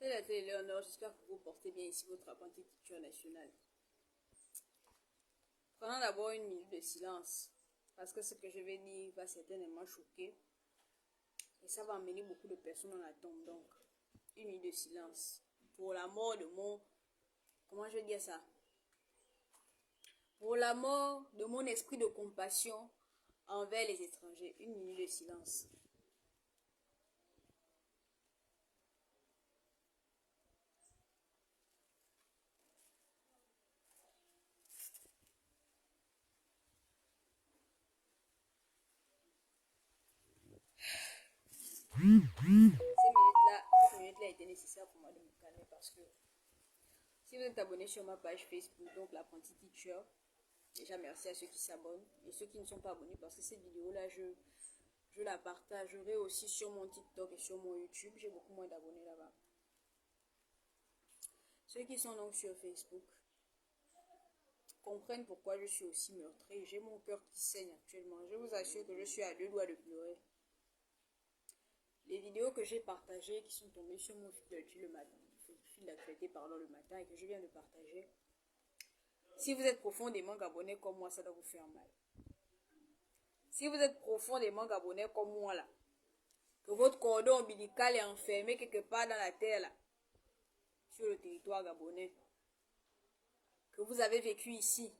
C'est la télé Léonore, j'espère que vous portez bien ici votre apprenti culture nationale. Prenons d'abord une minute de silence, parce que ce que je vais dire va certainement choquer, et ça va amener beaucoup de personnes dans la tombe. Donc, une minute de silence pour la mort de mon... Comment je vais dire ça? Pour la mort de mon esprit de compassion envers les étrangers. Une minute de silence. Cette minute-là était nécessaire pour moi de me calmer parce que si vous êtes abonné sur ma page Facebook, donc l'apprenti teacher, déjà merci à ceux qui s'abonnent et ceux qui ne sont pas abonnés parce que cette vidéo-là, je la partagerai aussi sur mon TikTok et sur mon YouTube. J'ai beaucoup moins d'abonnés là-bas. Ceux qui sont donc sur Facebook comprennent pourquoi je suis aussi meurtrie. J'ai mon cœur qui saigne actuellement. Je vous assure que je suis à deux doigts de pleurer. Les vidéos que j'ai partagées qui sont tombées sur mon fil d'actualité le matin et que je viens de partager. Si vous êtes profondément gabonais comme moi, ça doit vous faire mal. Si vous êtes profondément gabonais comme moi là, que votre cordon ombilical est enfermé quelque part dans la terre là, sur le territoire gabonais, que vous avez vécu ici,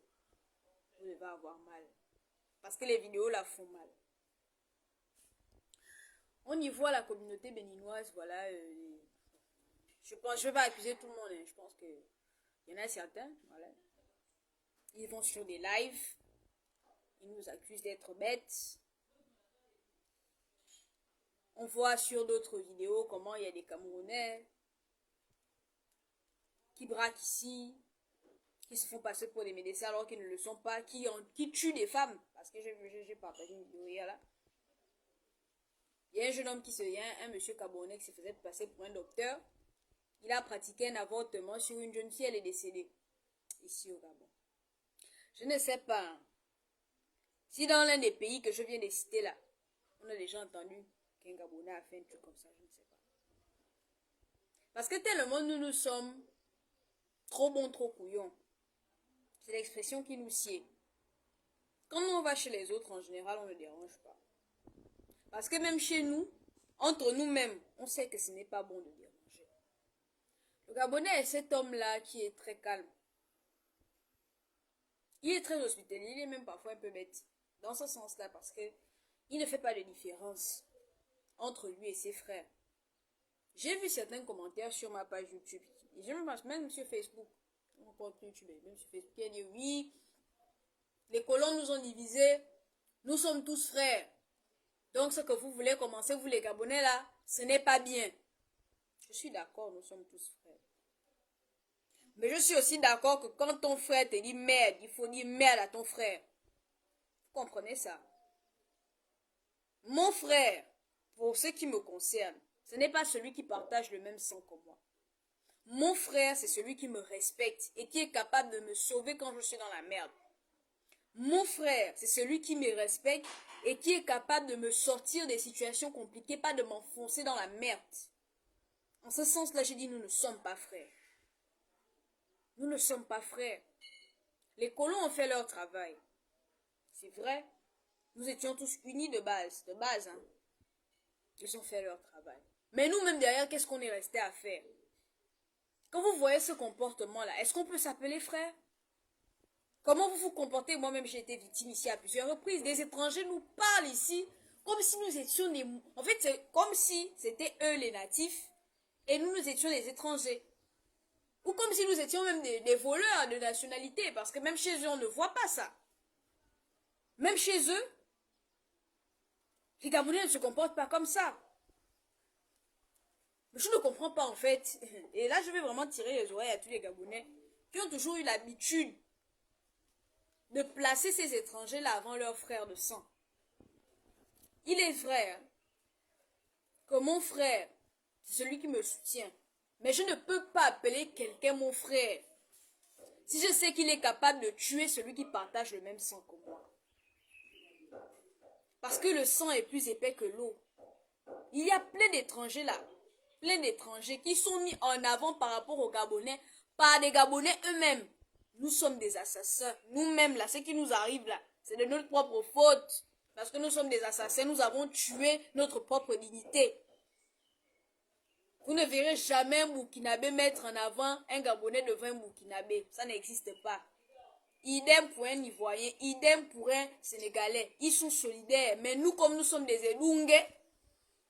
vous devez avoir mal. Parce que les vidéos là font mal. On y voit la communauté béninoise, voilà. Je ne vais pas accuser tout le monde, hein. Je pense qu'il y en a certains, voilà. Ils vont sur des lives, ils nous accusent d'être bêtes. On voit sur d'autres vidéos comment il y a des Camerounais qui braquent ici, qui se font passer pour des médecins alors qu'ils ne le sont pas, qui tuent des femmes. Parce que j'ai partagé une vidéo hier là. Il y a un jeune homme un monsieur Camerounais qui se faisait passer pour un docteur. Il a pratiqué un avortement sur une jeune fille, elle est décédée. Ici au Gabon. Je ne sais pas si dans l'un des pays que je viens de citer là, on a déjà entendu qu'un Gabonais a fait un truc comme ça, je ne sais pas. Parce que tellement nous sommes trop bons, trop couillons. C'est l'expression qui nous sied. Quand on va chez les autres, en général, on ne dérange pas. Parce que même chez nous, entre nous-mêmes, on sait que ce n'est pas bon de déranger. Le Gabonais est cet homme-là qui est très calme. Il est très hospitalier, il est même parfois un peu bête. Dans ce sens-là, parce que il ne fait pas de différence entre lui et ses frères. J'ai vu certains commentaires sur ma page YouTube. Et je me passe même sur Facebook. Mon compte YouTube, même sur Facebook. Il dit oui, les colons nous ont divisés. Nous sommes tous frères. Donc ce que vous voulez commencer, vous les Gabonais là, ce n'est pas bien. Je suis d'accord, nous sommes tous frères. Mais je suis aussi d'accord que quand ton frère te dit merde, il faut dire merde à ton frère. Vous comprenez ça? Mon frère, pour ce qui me concerne, ce n'est pas celui qui partage le même sang que moi. Mon frère, c'est celui qui me respecte et qui est capable de me sauver quand je suis dans la merde. Mon frère, c'est celui qui me respecte et qui est capable de me sortir des situations compliquées, pas de m'enfoncer dans la merde. En ce sens-là, j'ai dit, nous ne sommes pas frères. Nous ne sommes pas frères. Les colons ont fait leur travail. C'est vrai. Nous étions tous unis de base, hein. Ils ont fait leur travail. Mais nous-mêmes derrière, qu'est-ce qu'on est resté à faire? Quand vous voyez ce comportement-là, est-ce qu'on peut s'appeler frère? Comment vous vous comportez? Moi-même, j'ai été victime ici à plusieurs reprises. Des étrangers nous parlent ici comme si nous étions des... En fait, c'est comme si c'était eux les natifs et nous étions des étrangers. Ou comme si nous étions même des voleurs de nationalité, parce que même chez eux, on ne voit pas ça. Même chez eux, les Gabonais ne se comportent pas comme ça. Mais je ne comprends pas en fait. Et là, je vais vraiment tirer les oreilles à tous les Gabonais qui ont toujours eu l'habitude de placer ces étrangers-là avant leurs frères de sang. Il est vrai que mon frère, c'est celui qui me soutient. Mais je ne peux pas appeler quelqu'un mon frère si je sais qu'il est capable de tuer celui qui partage le même sang que moi. Parce que le sang est plus épais que l'eau. Il y a plein d'étrangers là plein d'étrangers qui sont mis en avant par rapport aux Gabonais, par des Gabonais eux-mêmes. Nous sommes des assassins. Nous-mêmes, là, ce qui nous arrive là, c'est de notre propre faute. Parce que nous sommes des assassins, nous avons tué notre propre dignité. Vous ne verrez jamais un Burkinabé mettre en avant un Gabonais devant un Burkinabé. Ça n'existe pas. Idem pour un Ivoirien, idem pour un Sénégalais. Ils sont solidaires. Mais nous, comme nous sommes des Elungues,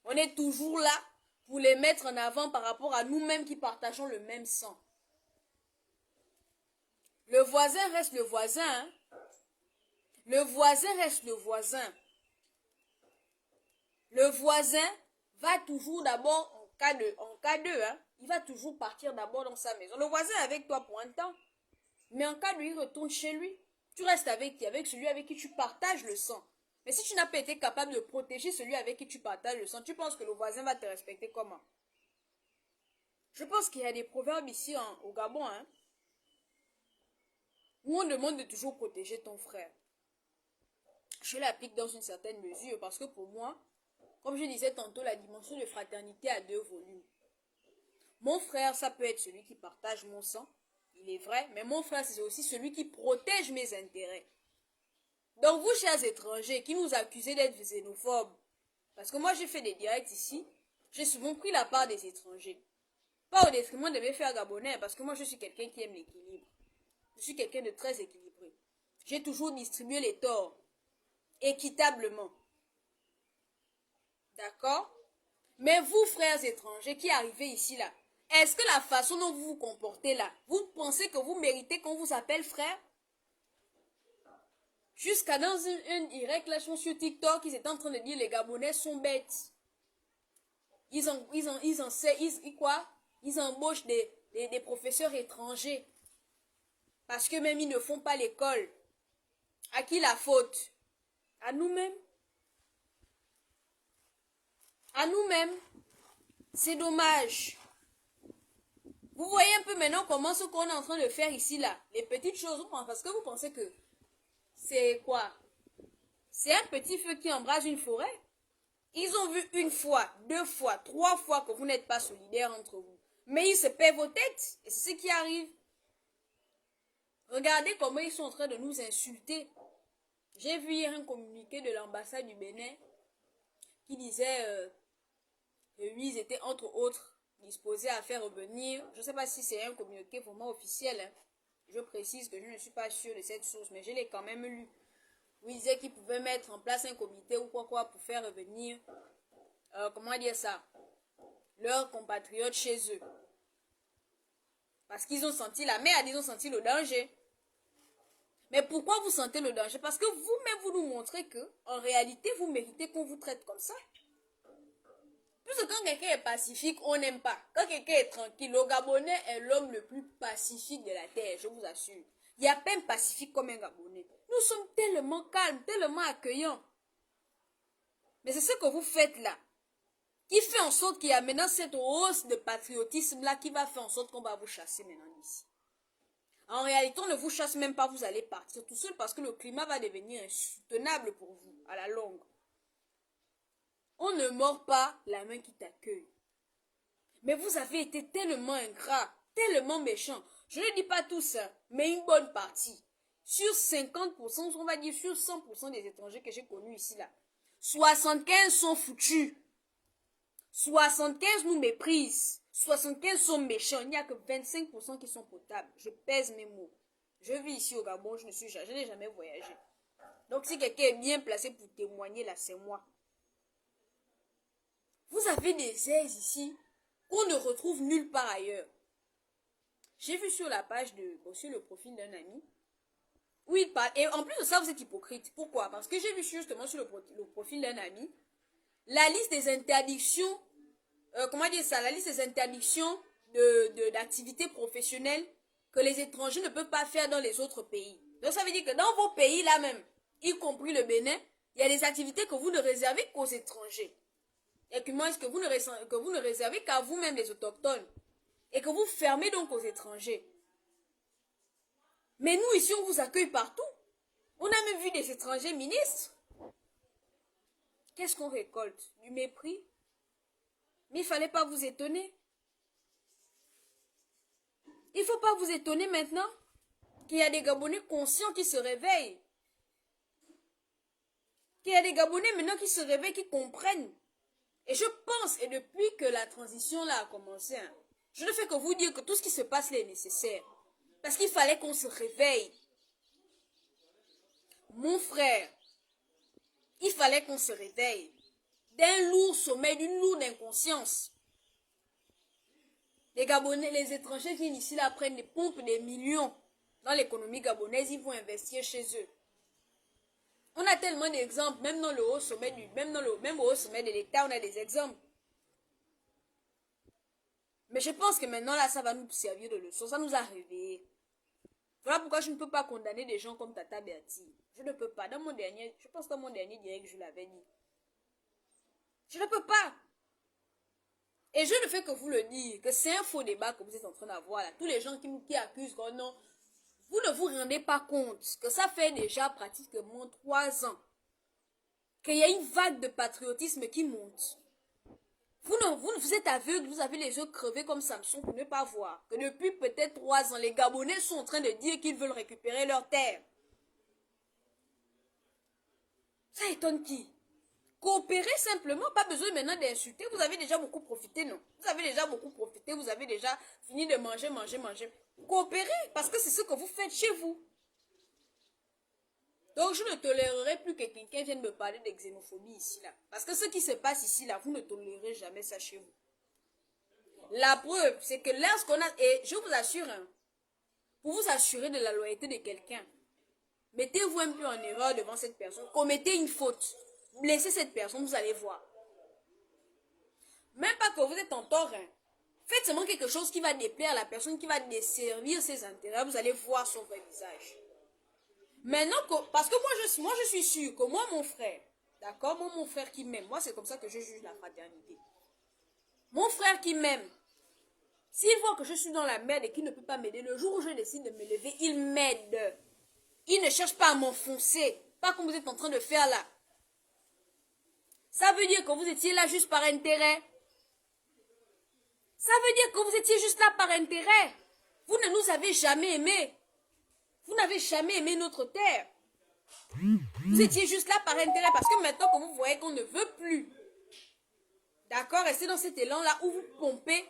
on est toujours là pour les mettre en avant par rapport à nous-mêmes qui partageons le même sang. Le voisin reste le voisin. Hein? Le voisin reste le voisin. Le voisin va toujours d'abord, en cas de, hein, il va toujours partir d'abord dans sa maison. Le voisin est avec toi pour un temps. Mais en cas de, il retourne chez lui. Tu restes avec qui? Avec celui avec qui tu partages le sang. Mais si tu n'as pas été capable de protéger celui avec qui tu partages le sang, tu penses que le voisin va te respecter comment? Je pense qu'il y a des proverbes ici au Gabon, hein, où on demande de toujours protéger ton frère. Je l'applique dans une certaine mesure parce que pour moi, comme je disais tantôt, la dimension de fraternité a deux volumes. Mon frère, ça peut être celui qui partage mon sang, il est vrai, mais mon frère, c'est aussi celui qui protège mes intérêts. Donc vous, chers étrangers, qui nous accusez d'être xénophobes, parce que moi j'ai fait des directs ici, j'ai souvent pris la part des étrangers. Pas au détriment de mes frères gabonais, parce que moi je suis quelqu'un qui aime l'équilibre. Je suis quelqu'un de très équilibré. J'ai toujours distribué les torts, équitablement. D'accord? Mais vous, frères étrangers, qui arrivez ici là, est-ce que la façon dont vous vous comportez là, vous pensez que vous méritez qu'on vous appelle frère? Jusqu'à dans une direct là sur TikTok, ils étaient en train de dire les Gabonais sont bêtes. Ils embauchent des professeurs étrangers. Parce que même ils ne font pas l'école. À qui la faute? À nous-mêmes. À nous-mêmes. C'est dommage. Vous voyez un peu maintenant comment ce qu'on est en train de faire ici là. Les petites choses, parce que vous pensez que c'est quoi? C'est un petit feu qui embrase une forêt. Ils ont vu une fois, deux fois, trois fois que vous n'êtes pas solidaires entre vous. Mais ils se paient vos têtes. Et c'est ce qui arrive. Regardez comment ils sont en train de nous insulter. J'ai vu hier un communiqué de l'ambassade du Bénin qui disait que lui, ils étaient entre autres disposés à faire revenir. Je ne sais pas si c'est un communiqué vraiment officiel. Hein. Je précise que je ne suis pas sûre de cette source, mais je l'ai quand même lu. Où il disait qu'ils pouvaient mettre en place un comité ou quoi pour faire revenir, comment dire ça, leurs compatriotes chez eux. Parce qu'ils ont senti la merde, ils ont senti le danger. Mais pourquoi vous sentez le danger? Parce que vous-même, vous nous montrez que, en réalité, vous méritez qu'on vous traite comme ça. Puisque quand quelqu'un est pacifique, on n'aime pas. Quand quelqu'un est tranquille, le Gabonais est l'homme le plus pacifique de la terre, je vous assure. Il n'y a pas un pacifique comme un Gabonais. Nous sommes tellement calmes, tellement accueillants. Mais c'est ce que vous faites là, qui fait en sorte qu'il y a maintenant cette hausse de patriotisme là, qui va faire en sorte qu'on va vous chasser maintenant ici. En réalité, on ne vous chasse même pas, vous allez partir tout seul parce que le climat va devenir insoutenable pour vous, à la longue. On ne mord pas la main qui t'accueille. Mais vous avez été tellement ingrat, tellement méchant. Je ne dis pas tous, hein, mais une bonne partie. Sur 50%, on va dire sur 100% des étrangers que j'ai connus ici, là, 75 sont foutus. 75 nous méprisent. 75 sont méchants. Il n'y a que 25% qui sont potables. Je pèse mes mots. Je vis ici au Gabon, je n'ai jamais voyagé. Donc si quelqu'un est bien placé pour témoigner, là, c'est moi. Vous avez des aises ici qu'on ne retrouve nulle part ailleurs. J'ai vu sur la page sur le profil d'un ami, où il parle, et en plus de ça, vous êtes hypocrite. Pourquoi? Parce que j'ai vu justement sur le profil d'un ami, la liste des interdictions, la liste des interdictions d'activités professionnelles que les étrangers ne peuvent pas faire dans les autres pays. Donc ça veut dire que dans vos pays là même, y compris le Bénin, il y a des activités que vous ne réservez qu'aux étrangers. Et que vous ne réservez qu'à vous-même les autochtones. Et que vous fermez donc aux étrangers. Mais nous ici, on vous accueille partout. On a même vu des étrangers ministres. Qu'est-ce qu'on récolte? Du mépris. Mais il ne fallait pas vous étonner. Il ne faut pas vous étonner maintenant qu'il y a des Gabonais conscients qui se réveillent. Qu'il y a des Gabonais maintenant qui se réveillent, qui comprennent. Et je pense, et depuis que la transition là a commencé, hein, je ne fais que vous dire que tout ce qui se passe là est nécessaire. Parce qu'il fallait qu'on se réveille. Mon frère, il fallait qu'on se réveille d'un lourd sommeil, d'une lourde inconscience. Les Gabonais, les étrangers viennent ici, là, prennent des pompes, des millions dans l'économie gabonaise, ils vont investir chez eux. On a tellement d'exemples, même dans le haut sommet même au haut sommet de l'État, on a des exemples. Mais je pense que maintenant, là, ça va nous servir de leçon, ça nous a réveillés. Voilà pourquoi je ne peux pas condamner des gens comme Tata Bertie. Je ne peux pas. Je pense que dans mon dernier direct, je l'avais dit. Je ne peux pas. Et je ne fais que vous le dire, que c'est un faux débat que vous êtes en train d'avoir là. Tous les gens qui accusent que non, vous ne vous rendez pas compte que ça fait déjà pratiquement 3 ans qu'il y a une vague de patriotisme qui monte. Vous êtes aveugle, vous avez les yeux crevés comme Samson pour ne pas voir que depuis peut-être 3 ans, les Gabonais sont en train de dire qu'ils veulent récupérer leurs terres. Ça étonne qui? Coopérer simplement, pas besoin maintenant d'insulter. Vous avez déjà beaucoup profité, non? Vous avez déjà beaucoup profité, vous avez déjà fini de manger. Coopérer, parce que c'est ce que vous faites chez vous. Donc je ne tolérerai plus que quelqu'un vienne me parler de xénophobie ici, là. Parce que ce qui se passe ici, là, vous ne tolérerez jamais ça chez vous. La preuve, c'est que lorsqu'on a... Et je vous assure, hein, pour vous assurer de la loyauté de quelqu'un, mettez-vous un peu en erreur devant cette personne. Commettez une faute. Blessez cette personne, vous allez voir. Même pas que vous êtes en tort, hein. Faites seulement quelque chose qui va déplaire à la personne, qui va desservir ses intérêts. Vous allez voir son vrai visage. Maintenant, parce que moi je suis sûre que moi, mon frère, d'accord, moi, mon frère qui m'aime, moi, c'est comme ça que je juge la fraternité. Mon frère qui m'aime, s'il voit que je suis dans la merde et qu'il ne peut pas m'aider, le jour où je décide de me lever, il m'aide. Il ne cherche pas à m'enfoncer, pas comme vous êtes en train de faire là. Ça veut dire que vous étiez là juste par intérêt. Ça veut dire que vous étiez juste là par intérêt. Vous ne nous avez jamais aimés. Vous n'avez jamais aimé notre terre. Vous étiez juste là par intérêt parce que maintenant que vous voyez qu'on ne veut plus, d'accord, rester dans cet élan-là où vous pompez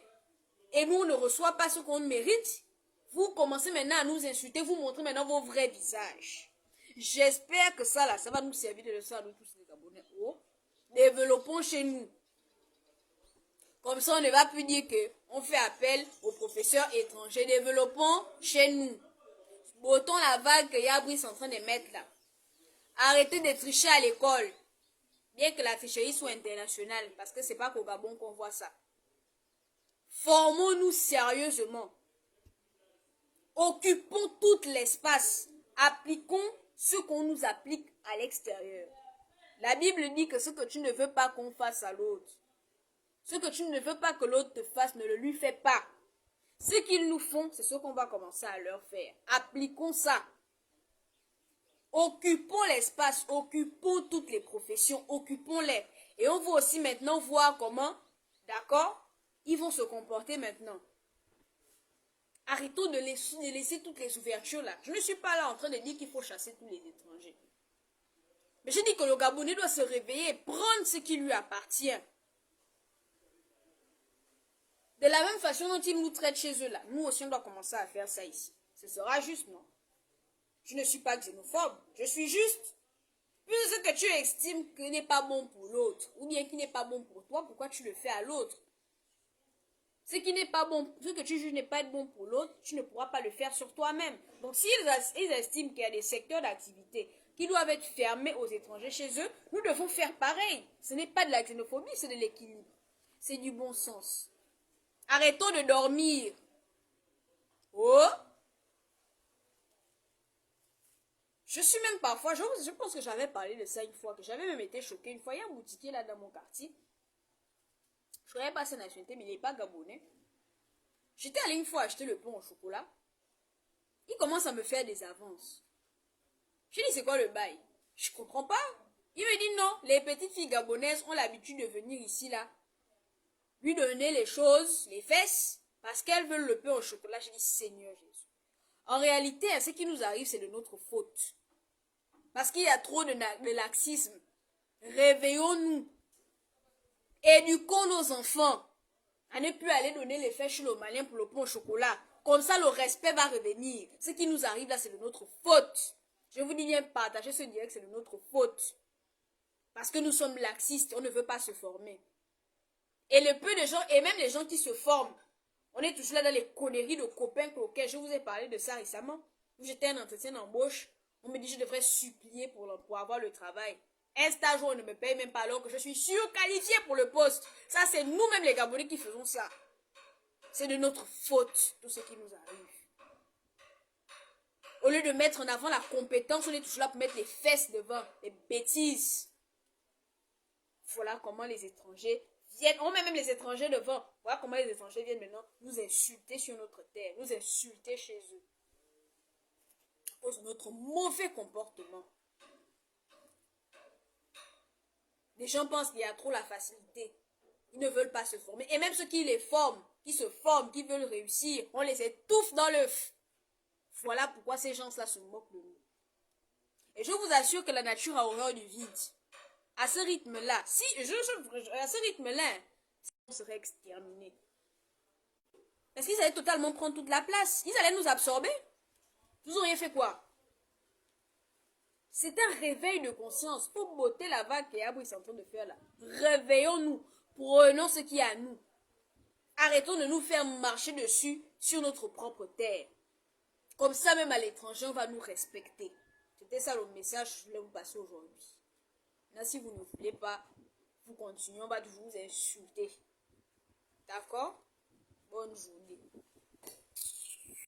et nous on ne reçoit pas ce qu'on mérite, vous commencez maintenant à nous insulter, vous montrez maintenant vos vrais visages. J'espère que ça là, ça va nous servir de leçon à nous tous les Gabonais. Oh, développons chez nous. Comme ça on ne va plus dire qu'on fait appel aux professeurs étrangers. Développons chez nous. Botons la vague que Yabri est en train de mettre là. Arrêtez de tricher à l'école. Bien que la tricherie soit internationale. Parce que c'est pas qu'au Gabon qu'on voit ça. Formons-nous sérieusement. Occupons tout l'espace. Appliquons ce qu'on nous applique à l'extérieur. La Bible dit que ce que tu ne veux pas qu'on fasse à l'autre, ce que tu ne veux pas que l'autre te fasse, ne le lui fais pas. Ce qu'ils nous font, c'est ce qu'on va commencer à leur faire. Appliquons ça. Occupons l'espace, occupons toutes les professions, occupons-les. Et on va aussi maintenant voir comment, d'accord, ils vont se comporter maintenant. Arrêtons de laisser toutes les ouvertures là. Je ne suis pas là en train de dire qu'il faut chasser tous les étrangers. Mais je dis que le Gabonais doit se réveiller et prendre ce qui lui appartient. De la même façon dont ils nous traitent chez eux là, nous aussi on doit commencer à faire ça ici. Ce sera juste, non? Je ne suis pas xénophobe, je suis juste. Puisque ce que tu estimes qui n'est pas bon pour l'autre, ou bien qui n'est pas bon pour toi, pourquoi tu le fais à l'autre? Ce qui n'est pas bon, ce que tu juges n'est pas bon pour l'autre, tu ne pourras pas le faire sur toi-même. Donc s'ils estiment qu'il y a des secteurs d'activité qui doivent être fermés aux étrangers chez eux, nous devons faire pareil. Ce n'est pas de la xénophobie, c'est de l'équilibre. C'est du bon sens. Arrêtons de dormir. Oh! Je suis même parfois, je pense que j'avais parlé de ça une fois, que j'avais même été choquée une fois. Il y a un boutiquier là dans mon quartier. Je ne connais pas sa nationalité, mais il n'est pas gabonais. J'étais allée une fois acheter le pain au chocolat. Il commence à me faire des avances. Je dis, c'est quoi le bail? Je ne comprends pas. Il me dit non, les petites filles gabonaises ont l'habitude de venir ici là. lui donner les choses, les fesses, parce qu'elles veulent le pain au chocolat. J'ai dit, Seigneur Jésus. En réalité, ce qui nous arrive, c'est de notre faute. Parce qu'il y a trop de laxisme. Réveillons-nous. Éduquons nos enfants à ne plus aller donner les fesses chez le Malien pour le pain au chocolat. Comme ça, le respect va revenir. Ce qui nous arrive là, c'est de notre faute. Je vous dis bien, partagez ce direct, c'est de notre faute. Parce que nous sommes laxistes, on ne veut pas se former. Et le peu de gens, et même les gens qui se forment, on est toujours là dans les conneries de copains auxquels je vous ai parlé de ça récemment. Où j'étais un entretien d'embauche, on me dit que je devrais supplier pour avoir le travail. Un stage où on ne me paye même pas alors que je suis surqualifiée pour le poste. Ça, c'est nous-mêmes les Gabonais qui faisons ça. C'est de notre faute, tout ce qui nous arrive. Au lieu de mettre en avant la compétence, on est toujours là pour mettre les fesses devant, les bêtises. Voilà comment les étrangers viennent, on met même les étrangers devant. Voilà comment les étrangers viennent maintenant nous insulter sur notre terre, nous insulter chez eux. À cause de notre mauvais comportement. Les gens pensent qu'il y a trop la facilité. Ils ne veulent pas se former. Et même ceux qui les forment, qui se forment, qui veulent réussir, on les étouffe dans l'œuf. Voilà pourquoi ces gens-là se moquent de nous. Et je vous assure que la nature a horreur du vide. À ce rythme-là, à ce rythme-là, on serait exterminés. Parce qu'ils allaient totalement prendre toute la place. Ils allaient nous absorber. Vous auriez fait quoi? C'est un réveil de conscience. Pour botter la vague qu'Yabou est en train de faire là. Réveillons-nous. Prenons ce qui est à nous. Arrêtons de nous faire marcher dessus sur notre propre terre. Comme ça, même à l'étranger, on va nous respecter. C'était ça le message que je voulais vous passer aujourd'hui. Là, si vous ne voulez pas, vous continuez, on va toujours vous insulter. D'accord? Bonne journée.